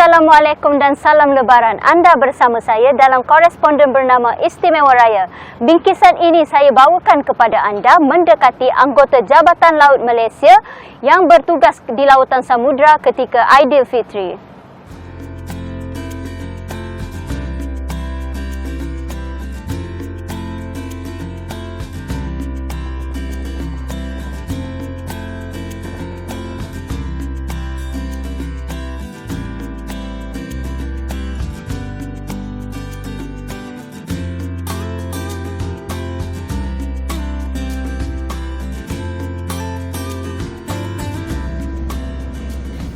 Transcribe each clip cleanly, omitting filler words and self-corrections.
Assalamualaikum dan salam lebaran. Anda bersama saya dalam koresponden bernama Istimewa Raya. Bingkisan ini saya bawakan kepada anda mendekati anggota Jabatan Laut Malaysia yang bertugas di Lautan Samudra ketika Aidilfitri.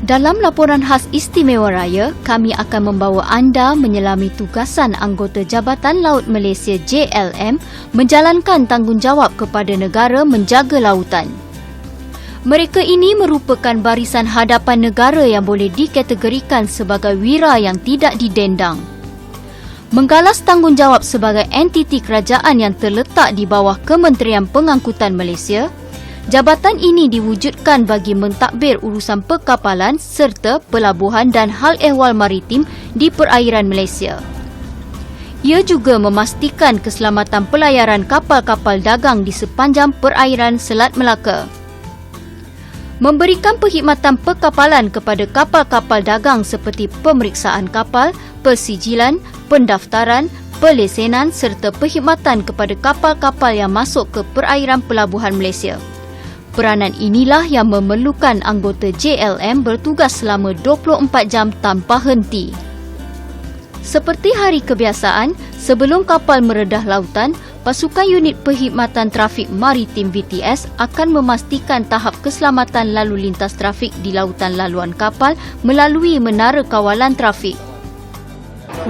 Dalam laporan khas Istimewa Raya, kami akan membawa anda menyelami tugasan anggota Jabatan Laut Malaysia JLM menjalankan tanggungjawab kepada negara menjaga lautan. Mereka ini merupakan barisan hadapan negara yang boleh dikategorikan sebagai wira yang tidak didendang. Menggalas tanggungjawab sebagai entiti kerajaan yang terletak di bawah Kementerian Pengangkutan Malaysia, jabatan ini diwujudkan bagi mentadbir urusan perkapalan serta pelabuhan dan hal ehwal maritim di perairan Malaysia. Ia juga memastikan keselamatan pelayaran kapal-kapal dagang di sepanjang perairan Selat Melaka. Memberikan perkhidmatan perkapalan kepada kapal-kapal dagang seperti pemeriksaan kapal, persijilan, pendaftaran, pelesenan serta perkhidmatan kepada kapal-kapal yang masuk ke perairan pelabuhan Malaysia. Peranan inilah yang memerlukan anggota JLM bertugas selama 24 jam tanpa henti. Seperti hari kebiasaan, sebelum kapal meredah lautan, pasukan unit perkhidmatan trafik maritim VTS akan memastikan tahap keselamatan lalu lintas trafik di lautan laluan kapal melalui menara kawalan trafik.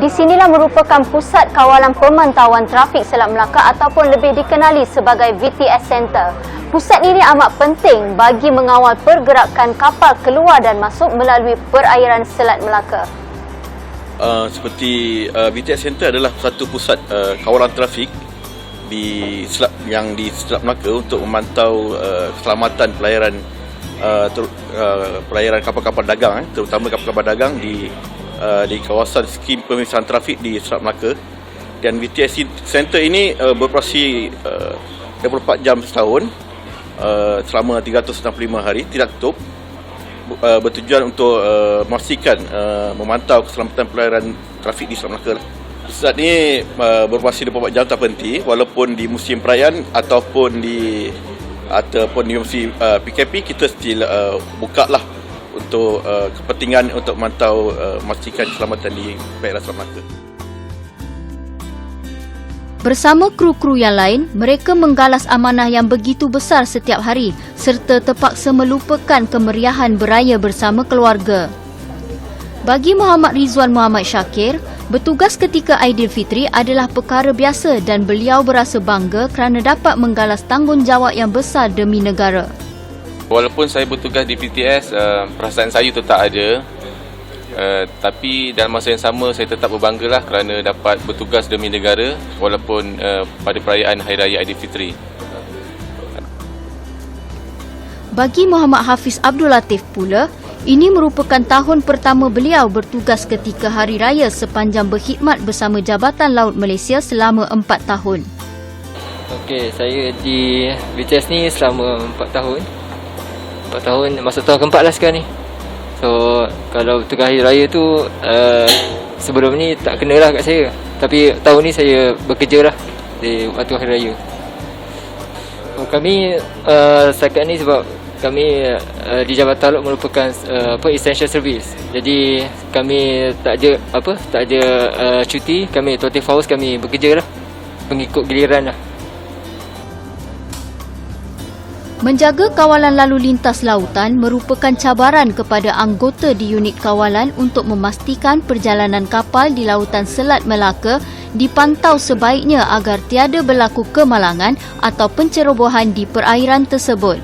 Di sinilah merupakan pusat kawalan pemantauan trafik Selat Melaka ataupun lebih dikenali sebagai VTS Center. Pusat ini amat penting bagi mengawal pergerakan kapal keluar dan masuk melalui perairan Selat Melaka. Seperti VTS Center adalah satu pusat kawalan trafik di Selat Melaka untuk memantau keselamatan pelayaran kapal-kapal dagang, terutama kapal-kapal dagang di kawasan skim pemeriksaan trafik di Selat Melaka. Dan VTS Center ini beroperasi 24 jam setahun selama 365 hari, tidak tutup, bertujuan untuk memastikan memantau keselamatan pelayaran trafik di Selat Melaka. Pusat ini beroperasi 24 jam tanpa henti walaupun di musim perayaan ataupun di musim PKP. Kita still buka lah untuk kepentingan untuk memantau memastikan keselamatan di perairan Selat Melaka. Bersama kru-kru yang lain, mereka menggalas amanah yang begitu besar setiap hari serta terpaksa melupakan kemeriahan beraya bersama keluarga. Bagi Muhammad Rizwan Muhammad Syakir, bertugas ketika Aidilfitri adalah perkara biasa dan beliau berasa bangga kerana dapat menggalas tanggungjawab yang besar demi negara. Walaupun saya bertugas di VTS, perasaan saya tetap ada. Tapi dalam masa yang sama saya tetap berbanggalah kerana dapat bertugas demi negara walaupun pada perayaan Hari Raya Aidilfitri. Bagi Muhammad Hafiz Abdul Latif pula, ini merupakan tahun pertama beliau bertugas ketika Hari Raya sepanjang berkhidmat bersama Jabatan Laut Malaysia selama 4 tahun. Okey, saya di VTS ni selama 4 tahun. 4 tahun, masa tahun keempat lah sekarang ni. So, kalau tugas Hari Raya tu sebelum ni tak kena lah kat saya. Tapi tahun ni saya bekerja lah di waktu Hari Raya. Kami setakat ni sebab kami di Jabatan Laut merupakan essential service. Jadi kami tak ada cuti. Kami 24 hours kami bekerja lah, mengikut giliran lah. Menjaga kawalan lalu lintas lautan merupakan cabaran kepada anggota di unit kawalan untuk memastikan perjalanan kapal di Lautan Selat Melaka dipantau sebaiknya agar tiada berlaku kemalangan atau pencerobohan di perairan tersebut.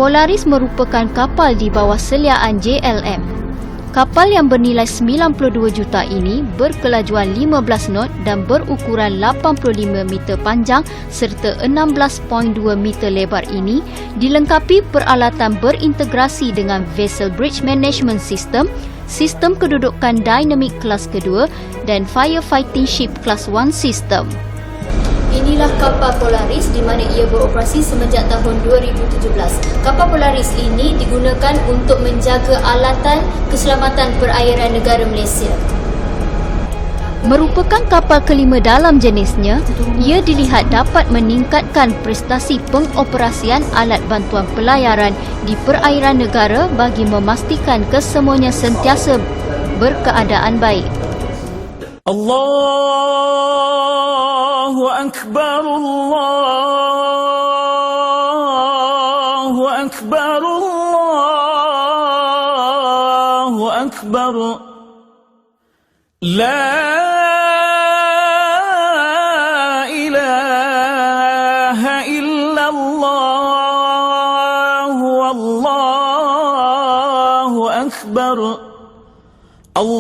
Polaris merupakan kapal di bawah seliaan JLM. Kapal yang bernilai 92 juta ini berkelajuan 15 knot dan berukuran 85 meter panjang serta 16.2 meter lebar ini dilengkapi peralatan berintegrasi dengan Vessel Bridge Management System, sistem kedudukan dinamik kelas kedua dan Firefighting Ship Kelas 1 System. Inilah kapal Polaris di mana ia beroperasi semenjak tahun 2017. Kapal Polaris ini digunakan untuk menjaga alatan keselamatan perairan negara Malaysia. Merupakan kapal kelima dalam jenisnya, ia dilihat dapat meningkatkan prestasi pengoperasian alat bantuan pelayaran di perairan negara bagi memastikan kesemuanya sentiasa berkeadaan baik. Allahu Akbar, Allahu Akbar, Allahu Akbar. La ilaha illallah, Wallahu Akbar. Allahu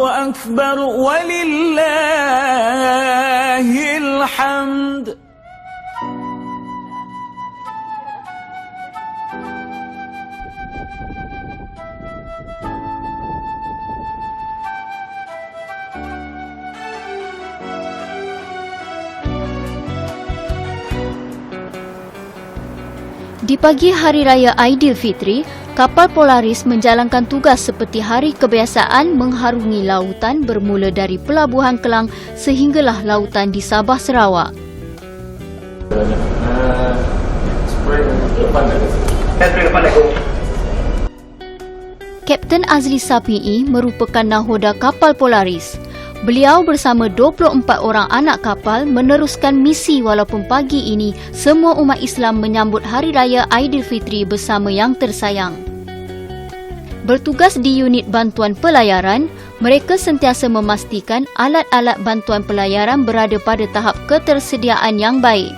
Akbar walillahil hamd. Di pagi Hari Raya Aidilfitri, kapal Polaris menjalankan tugas seperti hari kebiasaan mengharungi lautan bermula dari Pelabuhan Kelang sehinggalah lautan di Sabah Sarawak. Kapten Azli Sapii merupakan nahoda kapal Polaris. Beliau bersama 24 orang anak kapal meneruskan misi walaupun pagi ini semua umat Islam menyambut Hari Raya Aidilfitri bersama yang tersayang. Bertugas di unit bantuan pelayaran, mereka sentiasa memastikan alat-alat bantuan pelayaran berada pada tahap ketersediaan yang baik.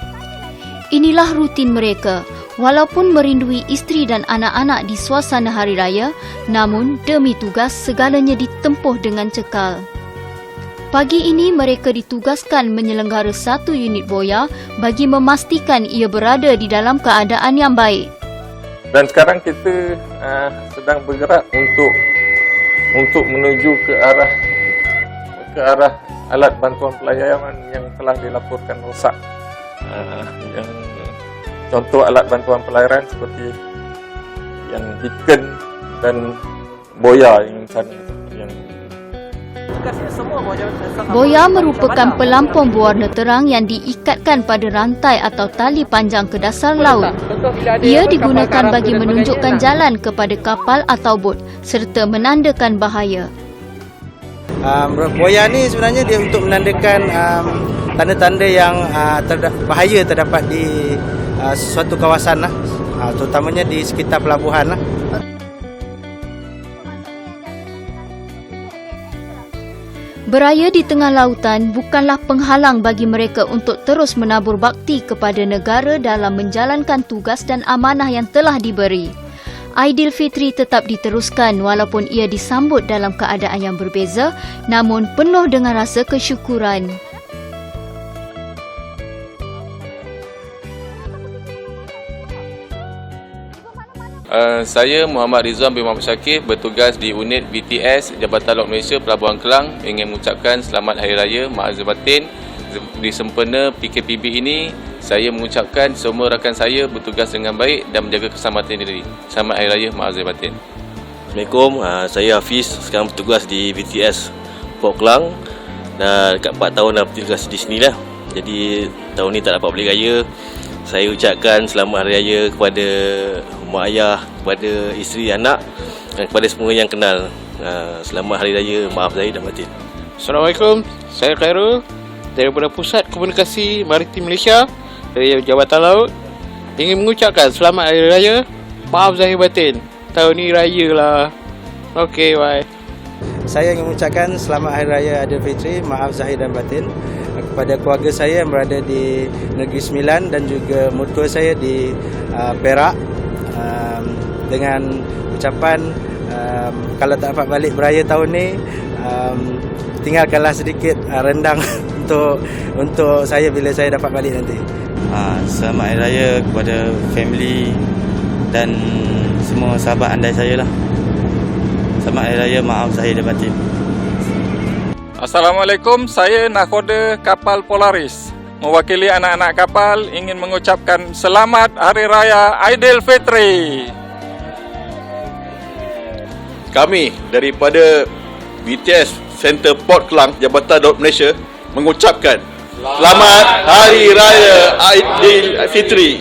Inilah rutin mereka. Walaupun merindui isteri dan anak-anak di suasana Hari Raya, namun demi tugas segalanya ditempuh dengan cekal. Pagi ini mereka ditugaskan menyelenggara satu unit boya bagi memastikan ia berada di dalam keadaan yang baik. Dan sekarang kita sedang bergerak untuk menuju ke arah alat bantuan pelayaran yang telah dilaporkan rosak. Yang contoh alat bantuan pelayaran seperti yang beacon dan boya yang sana. Boya merupakan pelampung berwarna terang yang diikatkan pada rantai atau tali panjang ke dasar laut. Ia digunakan bagi menunjukkan jalan kepada kapal atau bot serta menandakan bahaya. Boya ni sebenarnya dia untuk menandakan tanda-tanda yang bahaya terdapat di suatu kawasan lah, terutamanya di sekitar pelabuhan lah. Beraya di tengah lautan bukanlah penghalang bagi mereka untuk terus menabur bakti kepada negara dalam menjalankan tugas dan amanah yang telah diberi. Aidilfitri tetap diteruskan walaupun ia disambut dalam keadaan yang berbeza, namun penuh dengan rasa kesyukuran. Saya Muhammad Rizwan bin Muhammad Syakir bertugas di unit VTS Jabatan Laut Malaysia Pelabuhan Kelang. Ingin mengucapkan selamat Hari Raya Ma'azir Batin. Di sempena PKPB ini, saya mengucapkan semua rakan saya bertugas dengan baik dan menjaga keselamatan diri. Selamat Hari Raya Ma'azir Batin. Assalamualaikum, saya Hafiz, sekarang bertugas di VTS Port Kelang. Dah dekat 4 tahun dah bertugas di sini lah. Jadi tahun ni tak dapat balik raya. Saya ucapkan selamat Hari Raya kepada mak ayah, kepada isteri, anak dan kepada semua yang kenal. Selamat Hari Raya, maaf zahir dan batin. Assalamualaikum, saya Khairul daripada Pusat Komunikasi Maritim Malaysia dari Jabatan Laut. Ingin mengucapkan selamat Hari Raya, maaf zahir batin. Tahun ni raya lah. Okey, bye. Saya ingin mengucapkan selamat Hari Raya Aidilfitri, maaf zahir dan batin. kepada keluarga saya yang berada di Negeri Sembilan dan juga mertua saya di Perak, dengan ucapan kalau tak dapat balik beraya tahun ni, tinggalkanlah sedikit rendang untuk saya bila saya dapat balik nanti. Selamat Hari Raya kepada family dan semua sahabat andai saya lah. Selamat Hari Raya, maaf zahir dan batin. Assalamualaikum, saya nakhoda kapal Polaris. Mewakili anak-anak kapal ingin mengucapkan Selamat Hari Raya Aidilfitri. Kami daripada BTS Center Port Klang, Jabatan Laut Malaysia mengucapkan Selamat Hari Raya Aidilfitri,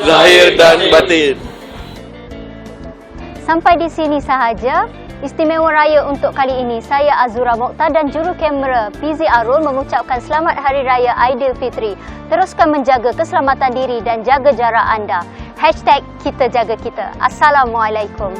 zahir dan batin. Sampai di sini sahaja Istimewa Raya untuk kali ini. Saya Azura Mokhtar dan juru kamera PZ Arul mengucapkan Selamat Hari Raya Aidilfitri. Teruskan menjaga keselamatan diri dan jaga jarak anda. #KitaJagaKita. Assalamualaikum.